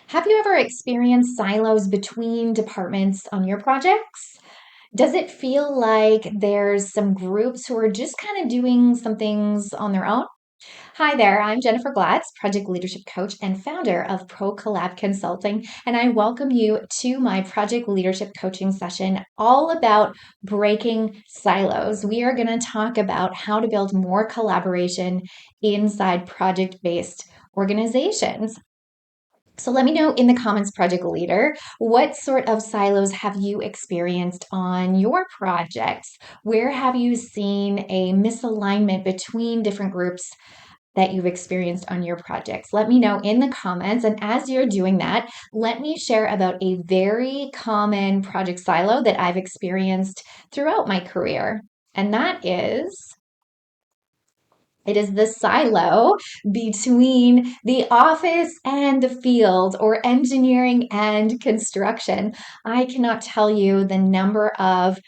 Have you ever experienced silos between departments on your projects? Does it feel like there's some groups who are just kind of doing some things on their own? Hi there, I'm Jennifer Glatz, Project Leadership Coach and founder of Pro Collab Consulting, and I welcome you to my Project Leadership Coaching session all about breaking silos. We are going to talk about how to build more collaboration inside project based organizations. So let me know in the comments, Project Leader, what sort of silos have you experienced on your projects? Where have you seen a misalignment between different groups that you've experienced on your projects? Let me know in the comments. And as you're doing that, let me share about a very common project silo that I've experienced throughout my career. And that is it is the silo between the office and the field, or engineering and construction. I cannot tell you the number of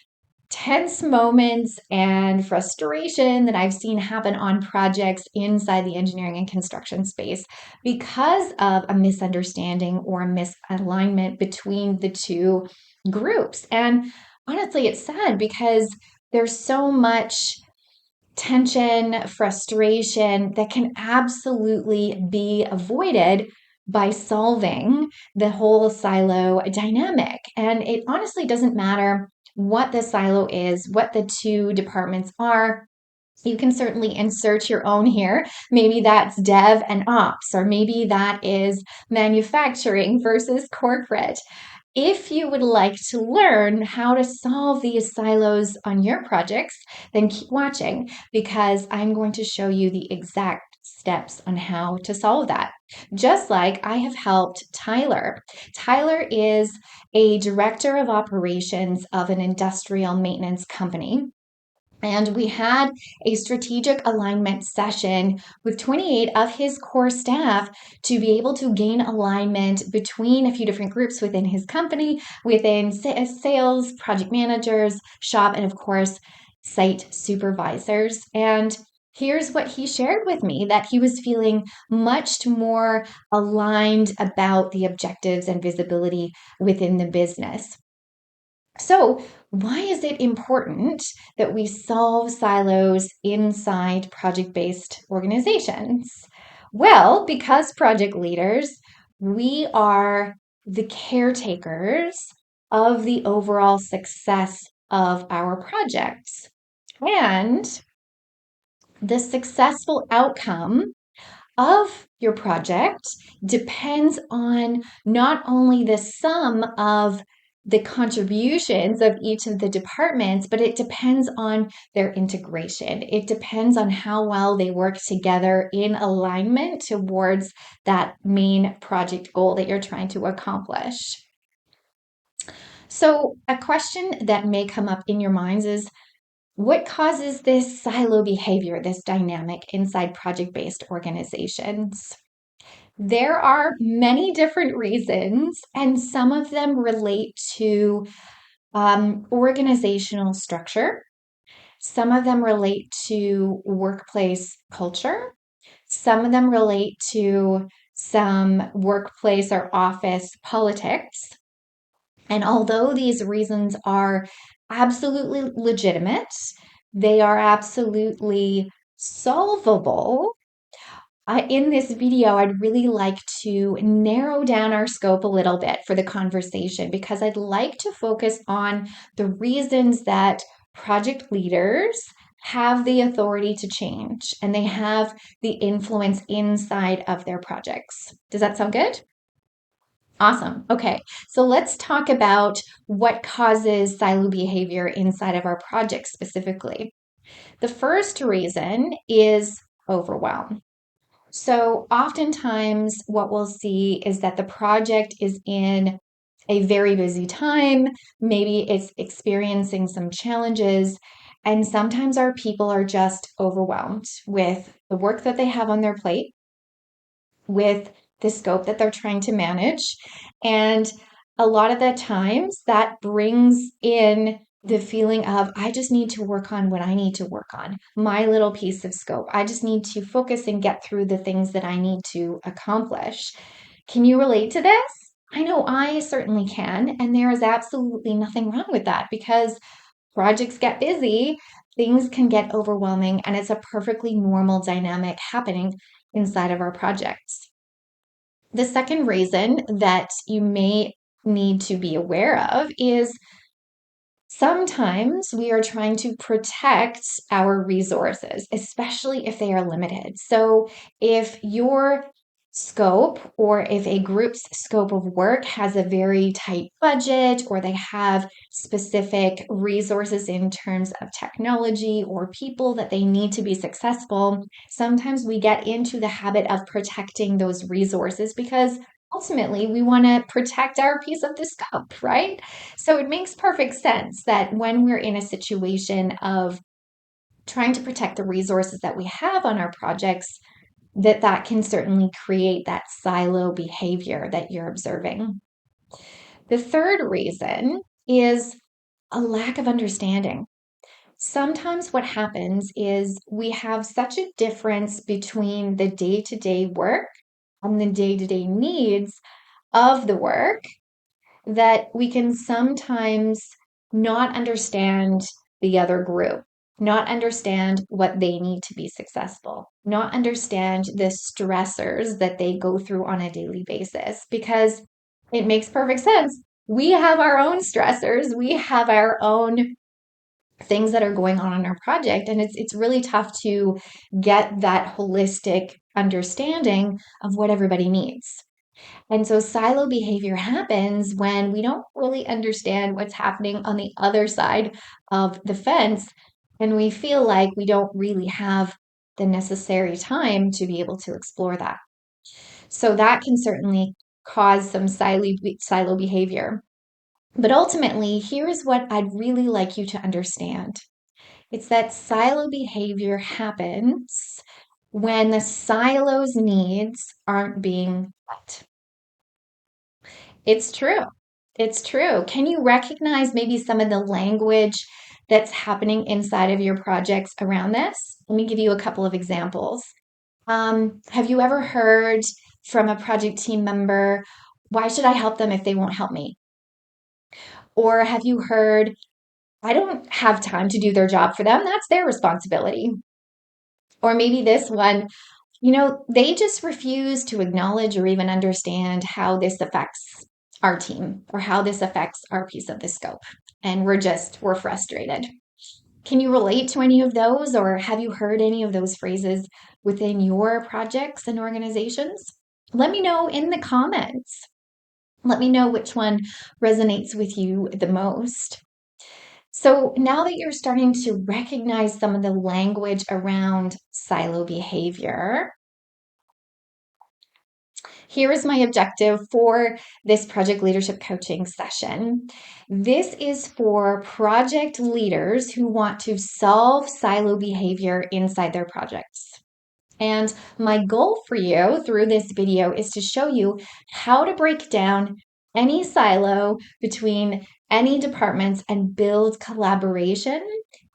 tense moments and frustration that I've seen happen on projects inside the engineering and construction space because of a misunderstanding or a misalignment between the two groups. And honestly, it's sad because there's so much tension, frustration that can absolutely be avoided by solving the whole silo dynamic. And it honestly doesn't matter what the silo is, what the two departments are. You can certainly insert your own here. Maybe that's dev and ops, or maybe that is manufacturing versus corporate. If you would like to learn how to solve these silos on your projects, then keep watching because I'm going to show you the exact steps on how to solve that. Just like I have helped Tyler. Tyler is a director of operations of an industrial maintenance company. And we had a strategic alignment session with 28 of his core staff to be able to gain alignment between a few different groups within his company, within sales, project managers, shop, and of course, site supervisors. And here's what he shared with me, that he was feeling much more aligned about the objectives and visibility within the business. So, why is it important that we solve silos inside project based organizations? Well, because project leaders, we are the caretakers of the overall success of our projects. And the successful outcome of your project depends on not only the sum of the contributions of each of the departments, but it depends on their integration. It depends on how well they work together in alignment towards that main project goal that you're trying to accomplish. So, a question that may come up in your minds is, what causes this silo behavior, this dynamic inside project based organizations? There are many different reasons, and some of them relate to organizational structure. Some of them relate to workplace culture. Some of them relate to some workplace or office politics. And although these reasons are absolutely legitimate, they are absolutely solvable. In this video, I'd really like to narrow down our scope a little bit for the conversation because I'd like to focus on the reasons that project leaders have the authority to change and they have the influence inside of their projects. Does that sound good? Awesome. Okay, so let's talk about what causes silo behavior inside of our projects specifically. The first reason is overwhelm. So, oftentimes, what we'll see is that the project is in a very busy time. Maybe it's experiencing some challenges. And sometimes our people are just overwhelmed with the work that they have on their plate, with the scope that they're trying to manage. And a lot of the times that brings in the feeling of, I just need to work on what I need to work on, my little piece of scope. I just need to focus and get through the things that I need to accomplish. Can you relate to this? I know I certainly can, and there is absolutely nothing wrong with that because projects get busy, things can get overwhelming, and it's a perfectly normal dynamic happening inside of our projects. The second reason that you may need to be aware of is sometimes we are trying to protect our resources, especially if they are limited. So, if your scope or if a group's scope of work has a very tight budget or they have specific resources in terms of technology or people that they need to be successful, sometimes we get into the habit of protecting those resources because ultimately we want to protect our piece of the scope, right? So it makes perfect sense that when we're in a situation of trying to protect the resources that we have on our projects, that can certainly create that silo behavior that you're observing. The third reason is a lack of understanding. Sometimes what happens is we have such a difference between the day to day work and the day to day needs of the work that we can sometimes not understand the other group, not understand what they need to be successful, not understand the stressors that they go through on a daily basis because it makes perfect sense. We have our own stressors, we have our own things that are going on in our project, and it's really tough to get that holistic understanding of what everybody needs. And so silo behavior happens when we don't really understand what's happening on the other side of the fence, and we feel like we don't really have the necessary time to be able to explore that. So that can certainly cause some silo behavior. But ultimately, here's what I'd really like you to understand. It's that silo behavior happens when the silo's needs aren't being met. It's true. It's true. Can you recognize maybe some of the language that's happening inside of your projects around this? Let me give you a couple of examples. Have you ever heard from a project team member, why should I help them if they won't help me? Or have you heard, I don't have time to do their job for them. That's their responsibility. Or maybe this one, they just refuse to acknowledge or even understand how this affects our team or how this affects our piece of the scope. And we're frustrated. Can you relate to any of those, or have you heard any of those phrases within your projects and organizations? Let me know in the comments. Let me know which one resonates with you the most. So now that you're starting to recognize some of the language around silo behavior, here is my objective for this project leadership coaching session. This is for project leaders who want to solve silo behavior inside their projects. And my goal for you through this video is to show you how to break down any silo between any departments and build collaboration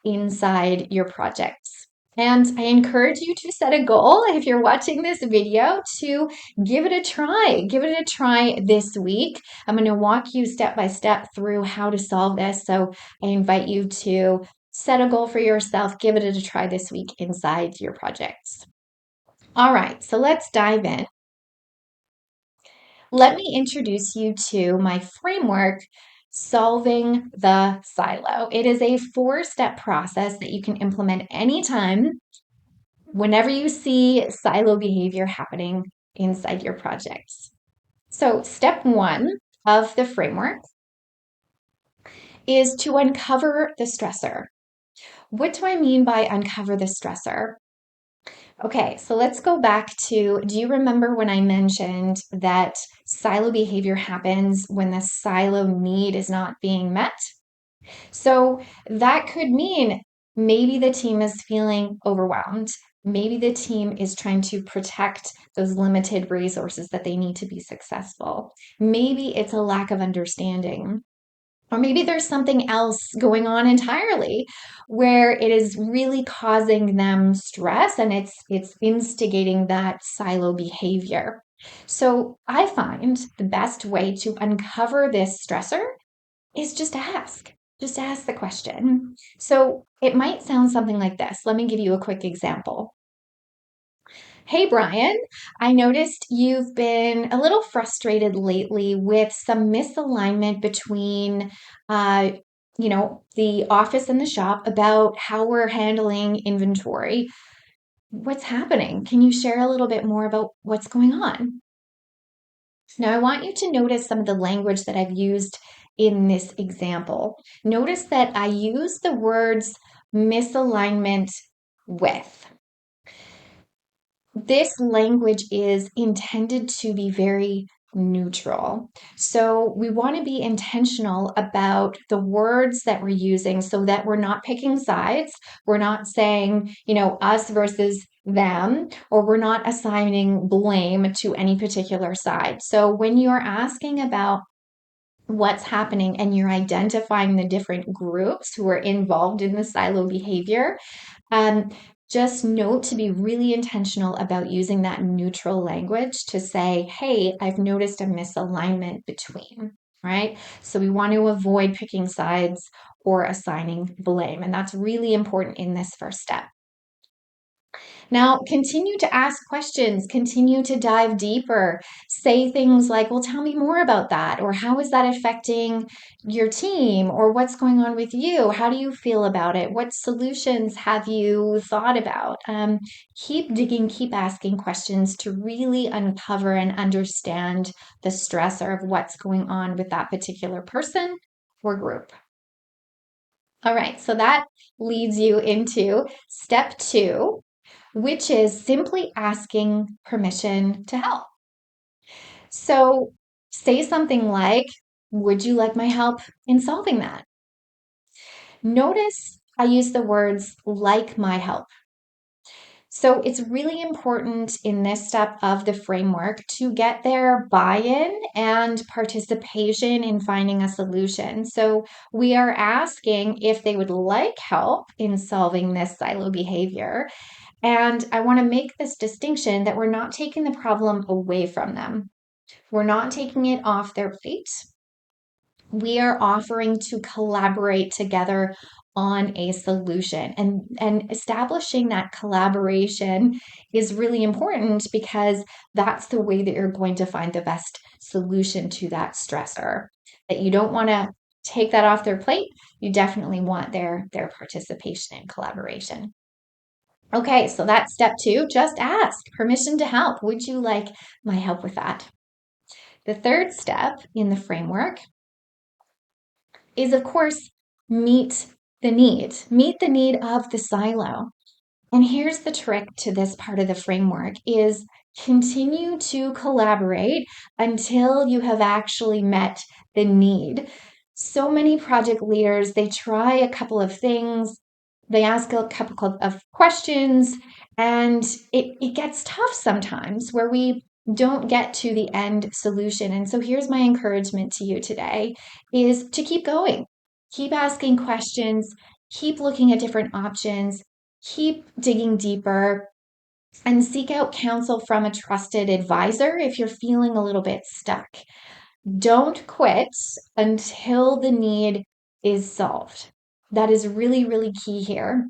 inside your projects. And I encourage you to set a goal if you're watching this video to give it a try. Give it a try this week. I'm going to walk you step by step through how to solve this. So I invite you to set a goal for yourself, give it a try this week inside your projects. All right, so let's dive in. Let me introduce you to my framework, Solving the Silo. It is a 4-step process that you can implement anytime, whenever you see silo behavior happening inside your projects. So, step 1 of the framework is to uncover the stressor. What do I mean by uncover the stressor? Okay, so let's go back to, do you remember when I mentioned that silo behavior happens when the silo need is not being met? So that could mean maybe the team is feeling overwhelmed. Maybe the team is trying to protect those limited resources that they need to be successful. Maybe it's a lack of understanding. Or maybe there's something else going on entirely where it is really causing them stress and it's instigating that silo behavior. So I find the best way to uncover this stressor is just ask. Just ask the question. So it might sound something like this. Let me give you a quick example. Hey, Brian, I noticed you've been a little frustrated lately with some misalignment between, uh, the office and the shop about how we're handling inventory. What's happening? Can you share a little bit more about what's going on? Now, I want you to notice some of the language that I've used in this example. Notice that I use the words misalignment with. This language is intended to be very neutral. So we want to be intentional about the words that we're using so that we're not picking sides. We're not saying, us versus them, or we're not assigning blame to any particular side. So when you're asking about what's happening and you're identifying the different groups who are involved in the silo behavior, um, just note to be really intentional about using that neutral language to say, hey, I've noticed a misalignment between, right? So we want to avoid picking sides or assigning blame. And that's really important in this first step. Now, continue to ask questions, continue to dive deeper. Say things like, well, tell me more about that, or how is that affecting your team, or what's going on with you? How do you feel about it? What solutions have you thought about? Keep digging, keep asking questions to really uncover and understand the stressor of what's going on with that particular person or group. All right, so that leads you into step two, which is simply asking permission to help. So say something like, would you like my help in solving that? Notice I use the words like my help. So it's really important in this step of the framework to get their buy-in and participation in finding a solution. So we are asking if they would like help in solving this silo behavior. And I want to make this distinction that we're not taking the problem away from them. We're not taking it off their plate. We are offering to collaborate together on a solution. And establishing that collaboration is really important because that's the way that you're going to find the best solution to that stressor. That you don't want to take that off their plate. You definitely want their participation and collaboration. Okay, so that's step two. Just ask permission to help. Would you like my help with that? The third step in the framework is, of course, meet the need. Meet the need of the silo. And here's the trick to this part of the framework is continue to collaborate until you have actually met the need. So many project leaders, they try a couple of things, they ask a couple of questions, and it gets tough sometimes where we don't get to the end solution. And so here's my encouragement to you today is to keep going. Keep asking questions, keep looking at different options, keep digging deeper, and seek out counsel from a trusted advisor if you're feeling a little bit stuck. Don't quit until the need is solved. That is really, really key here.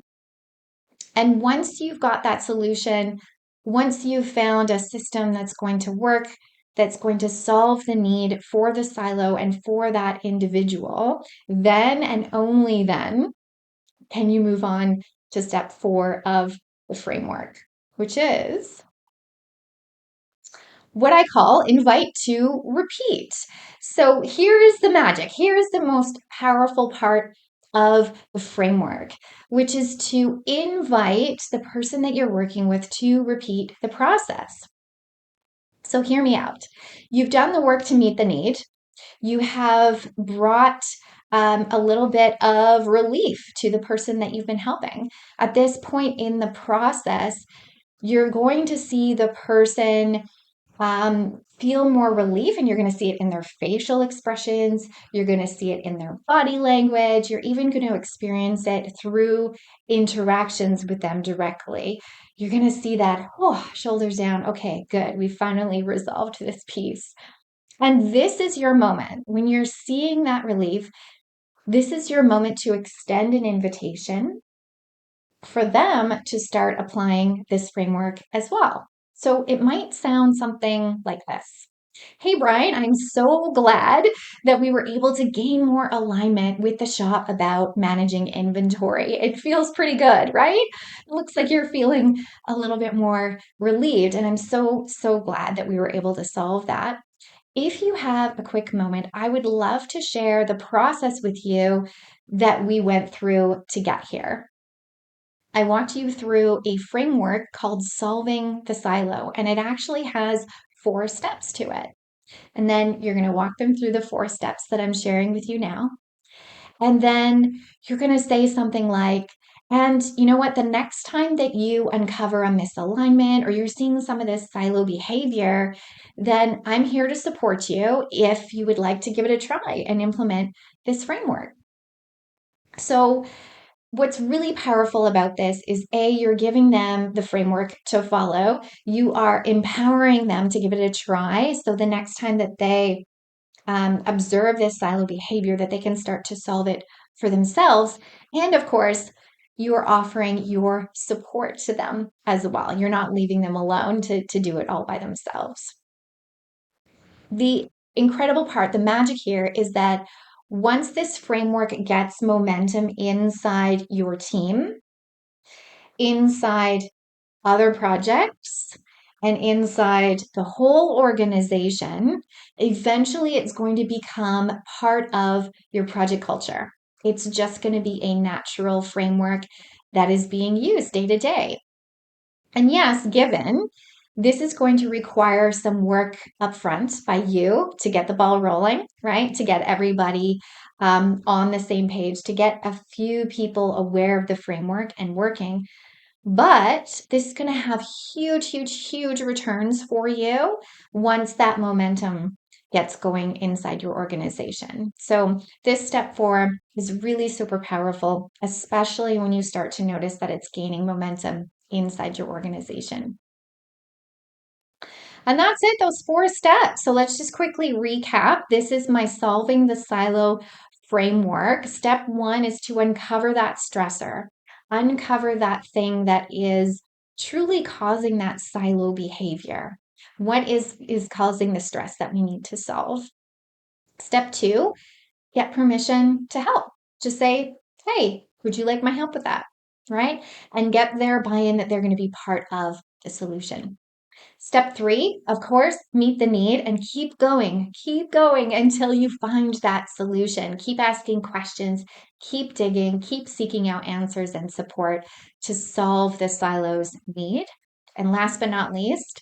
And once you've got that solution, once you've found a system that's going to work, that's going to solve the need for the silo and for that individual, then and only then can you move on to step four of the framework, which is what I call invite to repeat. So here is the magic. Here is the most powerful part of the framework, which is to invite the person that you're working with to repeat the process. So hear me out. You've done the work to meet the need. You have brought a little bit of relief to the person that you've been helping. At this point in the process, you're going to see the person feel more relief, and you're going to see it in their facial expressions. You're going to see it in their body language. You're even going to experience it through interactions with them directly. You're going to see that, oh, shoulders down. Okay, good. We finally resolved this piece. And this is your moment. When you're seeing that relief, this is your moment to extend an invitation for them to start applying this framework as well. So it might sound something like this. Hey, Brian, I'm so glad that we were able to gain more alignment with the shop about managing inventory. It feels pretty good, right? It looks like you're feeling a little bit more relieved. And I'm so glad that we were able to solve that. If you have a quick moment, I would love to share the process with you that we went through to get here. I walked you through a framework called Solving the Silo, and it actually has 4 steps to it. And then you're going to walk them through the 4 steps that I'm sharing with you now. And then you're going to say something like, and you know what? The next time that you uncover a misalignment or you're seeing some of this silo behavior, then I'm here to support you if you would like to give it a try and implement this framework. So, what's really powerful about this is you're giving them the framework to follow. You are empowering them to give it a try. So the next time that they observe this silo behavior, that they can start to solve it for themselves. And of course, you are offering your support to them as well. You're not leaving them alone to do it all by themselves. The incredible part, the magic here is that once this framework gets momentum inside your team, inside other projects, and inside the whole organization, eventually it's going to become part of your project culture. It's just going to be a natural framework that is being used day to day. And yes, given this is going to require some work upfront by you to get the ball rolling, right? To get everybody on the same page, to get a few people aware of the framework and working. But this is going to have huge returns for you once that momentum gets going inside your organization. So, this step 4 is really super powerful, especially when you start to notice that it's gaining momentum inside your organization. And that's it, those 4 steps. So let's just quickly recap. This is my solving the silo framework. Step 1 is to uncover that stressor, uncover that thing that is truly causing that silo behavior. What is causing the stress that we need to solve? Step 2, get permission to help. Just say, hey, would you like my help with that? Right? And get their buy in that they're going to be part of the solution. Step 3, of course, meet the need and keep going until you find that solution. Keep asking questions, keep digging, keep seeking out answers and support to solve the silo's need. And last but not least,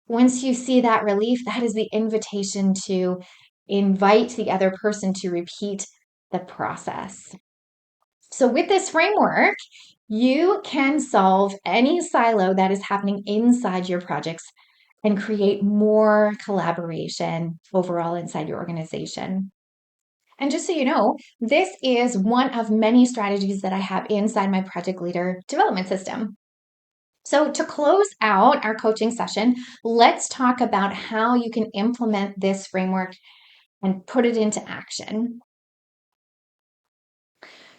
once you see that relief, that is the invitation to invite the other person to repeat the process. So, with this framework, you can solve any silo that is happening inside your projects and create more collaboration overall inside your organization. And just so you know, this is one of many strategies that I have inside my project leader development system. So, to close out our coaching session, let's talk about how you can implement this framework and put it into action.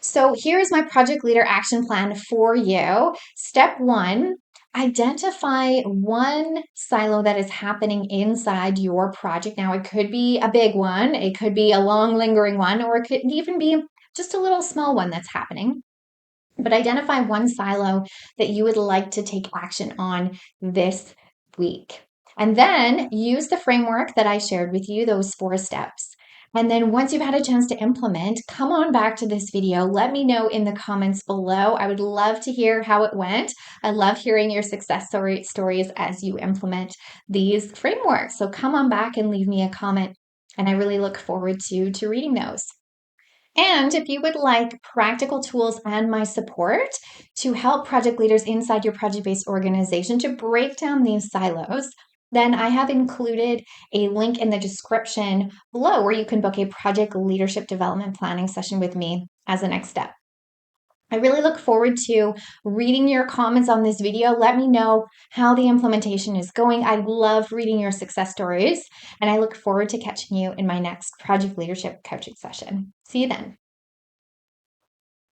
So here's my project leader action plan for you. Step 1, identify one silo that is happening inside your project. Now, it could be a big one, it could be a long, lingering one, or it could even be just a little small one that's happening. But identify one silo that you would like to take action on this week. And then use the framework that I shared with you, those 4 steps. And then once you've had a chance to implement, come on back to this video. Let me know in the comments below. I would love to hear how it went. I love hearing your success stories as you implement these frameworks. So come on back and leave me a comment. And I really look forward to reading those. And if you would like practical tools and my support to help project leaders inside your project-based organization to break down these silos, then I have included a link in the description below where you can book a project leadership development planning session with me as the next step. I really look forward to reading your comments on this video. Let me know how the implementation is going. I love reading your success stories, and I look forward to catching you in my next project leadership coaching session. See you then.